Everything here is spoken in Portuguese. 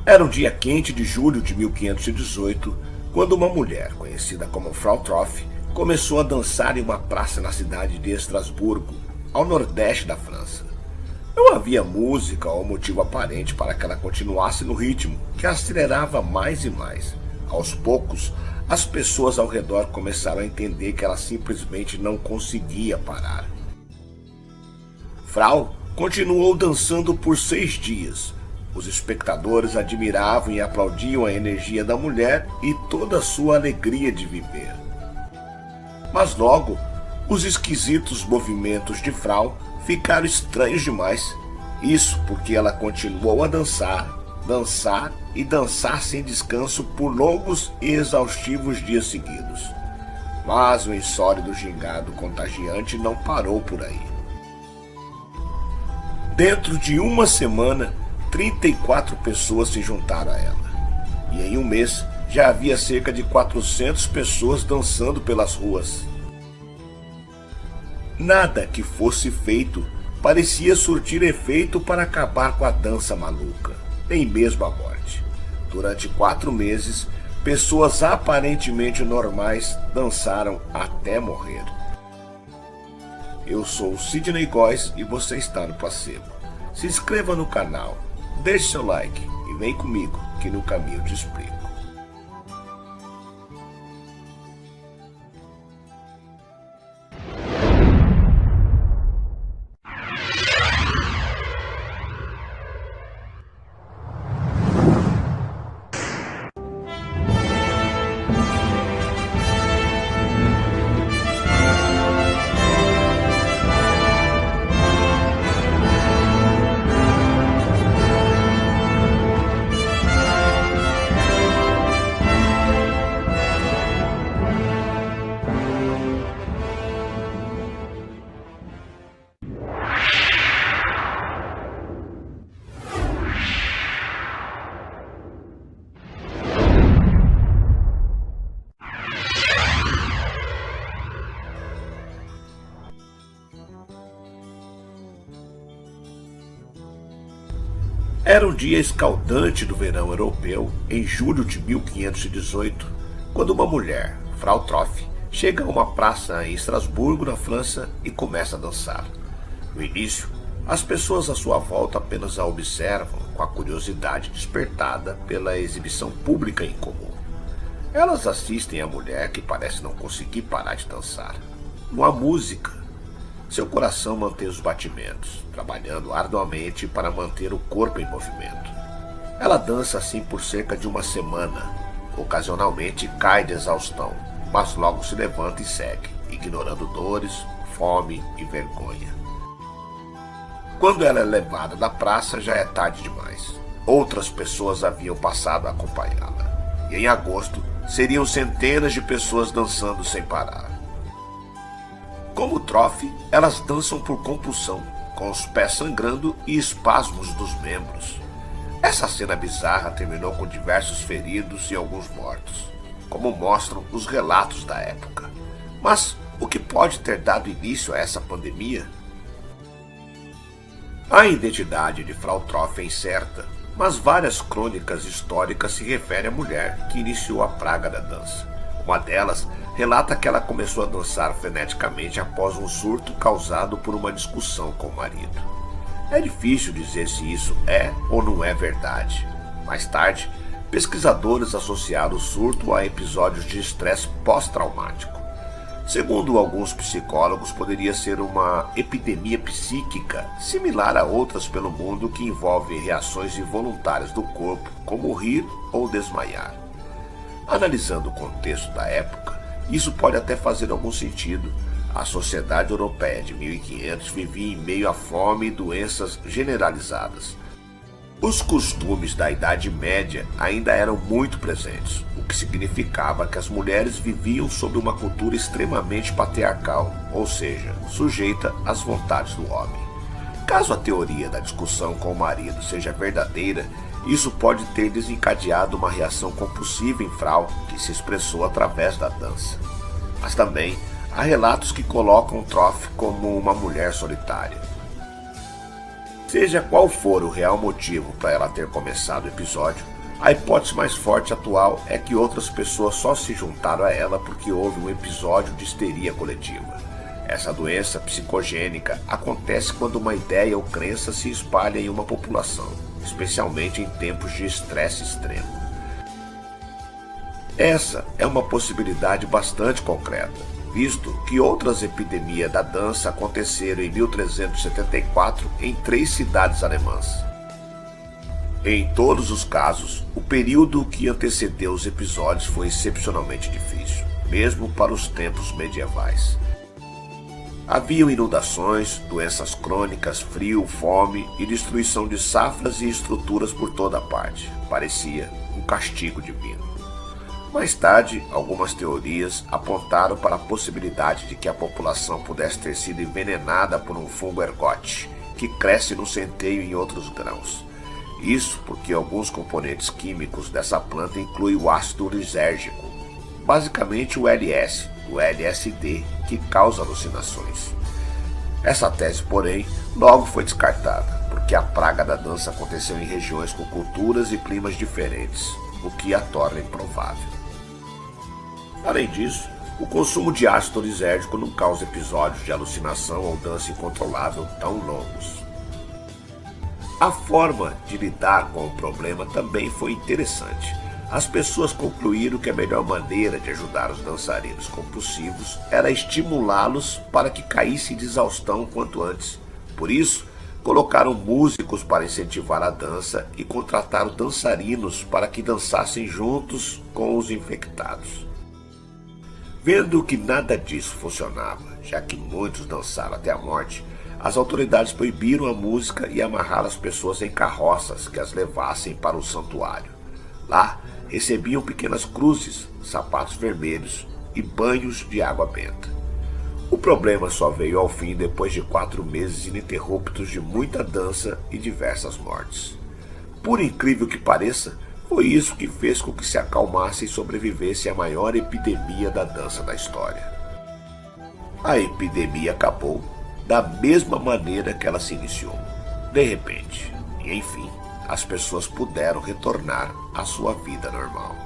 Era um dia quente de julho de 1518, quando uma mulher, conhecida como Frau Troff, começou a dançar em uma praça na cidade de Estrasburgo, ao nordeste da França. Não havia música ou motivo aparente para que ela continuasse no ritmo, que acelerava mais e mais. Aos poucos, as pessoas ao redor começaram a entender que ela simplesmente não conseguia parar. Frau continuou dançando por 6 dias. Os espectadores admiravam e aplaudiam a energia da mulher e toda a sua alegria de viver. Mas logo, os esquisitos movimentos de Frau ficaram estranhos demais. Isso porque ela continuou a dançar, dançar e dançar sem descanso por longos e exaustivos dias seguidos. Mas o insólito gingado contagiante não parou por aí. Dentro de uma semana, 34 pessoas se juntaram a ela. E em um mês, já havia cerca de 400 pessoas dançando pelas ruas. Nada que fosse feito parecia surtir efeito para acabar com a dança maluca, nem mesmo a morte. Durante 4 meses, pessoas aparentemente normais dançaram até morrer. Eu sou o Sidney Góes e você está no Placebo. Se inscreva no canal, deixe seu like e vem comigo que no caminho te explico. Era um dia escaldante do verão europeu, em julho de 1518, quando uma mulher, Frau Troff, chega a uma praça em Estrasburgo, na França, e começa a dançar. No início, as pessoas à sua volta apenas a observam com a curiosidade despertada pela exibição pública em comum. Elas assistem a mulher que parece não conseguir parar de dançar. Não há música. Seu coração mantém os batimentos, trabalhando arduamente para manter o corpo em movimento. Ela dança assim por cerca de uma semana. Ocasionalmente cai de exaustão, mas logo se levanta e segue, ignorando dores, fome e vergonha. Quando ela é levada da praça, já é tarde demais. Outras pessoas haviam passado a acompanhá-la. E em agosto, seriam centenas de pessoas dançando sem parar. Como Troff, elas dançam por compulsão, com os pés sangrando e espasmos dos membros. Essa cena bizarra terminou com diversos feridos e alguns mortos, como mostram os relatos da época. Mas o que pode ter dado início a essa pandemia? A identidade de Frau Troff é incerta, mas várias crônicas históricas se referem à mulher que iniciou a praga da dança. Uma delas relata que ela começou a dançar freneticamente após um surto causado por uma discussão com o marido. É difícil dizer se isso é ou não é verdade. Mais tarde, pesquisadores associaram o surto a episódios de estresse pós-traumático. Segundo alguns psicólogos, poderia ser uma epidemia psíquica, similar a outras pelo mundo que envolvem reações involuntárias do corpo, como rir ou desmaiar. Analisando o contexto da época, isso pode até fazer algum sentido. A sociedade europeia de 1500 vivia em meio à fome e doenças generalizadas. Os costumes da Idade Média ainda eram muito presentes, o que significava que as mulheres viviam sob uma cultura extremamente patriarcal, ou seja, sujeita às vontades do homem. Caso a teoria da discussão com o marido seja verdadeira, isso pode ter desencadeado uma reação compulsiva em Frau, que se expressou através da dança. Mas também há relatos que colocam Troff como uma mulher solitária. Seja qual for o real motivo para ela ter começado o episódio, A hipótese mais forte atual é que outras pessoas só se juntaram a ela porque houve um episódio de histeria coletiva. Essa doença psicogênica acontece quando uma ideia ou crença se espalha em uma população, especialmente em tempos de estresse extremo. Essa é uma possibilidade bastante concreta, visto que outras epidemias da dança aconteceram em 1374 em 3 cidades alemãs. Em todos os casos, o período que antecedeu os episódios foi excepcionalmente difícil, mesmo para os tempos medievais. Haviam inundações, doenças crônicas, frio, fome e destruição de safras e estruturas por toda parte. Parecia um castigo divino. Mais tarde, algumas teorias apontaram para a possibilidade de que a população pudesse ter sido envenenada por um fungo ergote, que cresce no centeio e em outros grãos. Isso porque alguns componentes químicos dessa planta incluem o ácido lisérgico, basicamente o LS, o LSD, que causa alucinações. Essa tese, porém, logo foi descartada, porque a praga da dança aconteceu em regiões com culturas e climas diferentes, o que a torna improvável. Além disso, o consumo de ácido lisérgico não causa episódios de alucinação ou dança incontrolável tão longos. A forma de lidar com o problema também foi interessante. As pessoas concluíram que a melhor maneira de ajudar os dançarinos compulsivos era estimulá-los para que caíssem de exaustão quanto antes. Por isso, colocaram músicos para incentivar a dança e contrataram dançarinos para que dançassem juntos com os infectados. Vendo que nada disso funcionava, já que muitos dançaram até a morte, as autoridades proibiram a música e amarraram as pessoas em carroças que as levassem para o santuário. Lá, recebiam pequenas cruzes, sapatos vermelhos e banhos de água benta. O problema só veio ao fim depois de 4 meses ininterruptos de muita dança e diversas mortes. Por incrível que pareça, foi isso que fez com que se acalmasse e sobrevivesse à maior epidemia da dança da história. A epidemia acabou da mesma maneira que ela se iniciou, de repente, e enfim, as pessoas puderam retornar à sua vida normal.